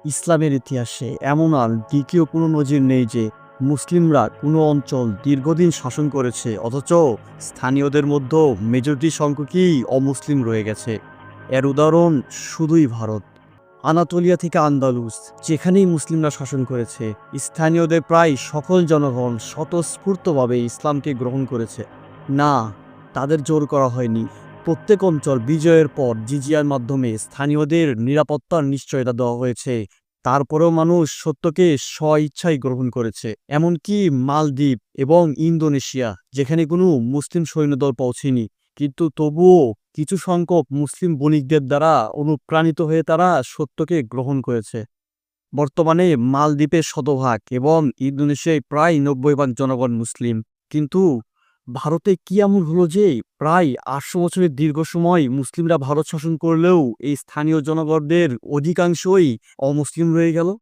ইসলামের ইতিহাসে এমন আর দ্বিতীয় কোনো নজির নেই যে মুসলিমরা কোনো অঞ্চল দীর্ঘদিন শাসন করেছে অথচ স্থানীয়দের মধ্যেও মেজরিটি সংখ্যকই অমুসলিম রয়ে গেছে। এর উদাহরণ শুধুই ভারত। আনাতোলিয়া থেকে আন্দালুস, যেখানেই মুসলিমরা শাসন করেছে, স্থানীয়দের প্রায় সকল জনগণ স্বতঃস্ফূর্তভাবে ইসলামকে গ্রহণ করেছে। না, তাদের জোর করা হয়নি। প্রত্যেক অঞ্চল বিজয়ের পর জিজিয়ার মাধ্যমে স্থানীয়দের নিরাপত্তার নিশ্চয়তা দেওয়া হয়েছে। তারপরেও মানুষ সত্যকে স্বইচ্ছায় গ্রহণ করেছে। এমনকি মালদ্বীপ এবং ইন্দোনেশিয়া, যেখানে কোনো মুসলিম সৈন্যদল পৌঁছেনি, কিন্তু তবুও কিছু সংখ্যক মুসলিম বণিকদের দ্বারা অনুপ্রাণিত হয়ে তারা সত্যকে গ্রহণ করেছে। বর্তমানে মালদ্বীপের শতভাগ এবং ইন্দোনেশিয়ায় প্রায় ৯০% জনগণ মুসলিম। কিন্তু ভারতে কি এমন হলো যে প্রায় ৮০০ বছরের দীর্ঘ সময় মুসলিমরা ভারত শাসন করলেও এই স্থানীয় জনগণদের অধিকাংশই অমুসলিম রয়ে গেল?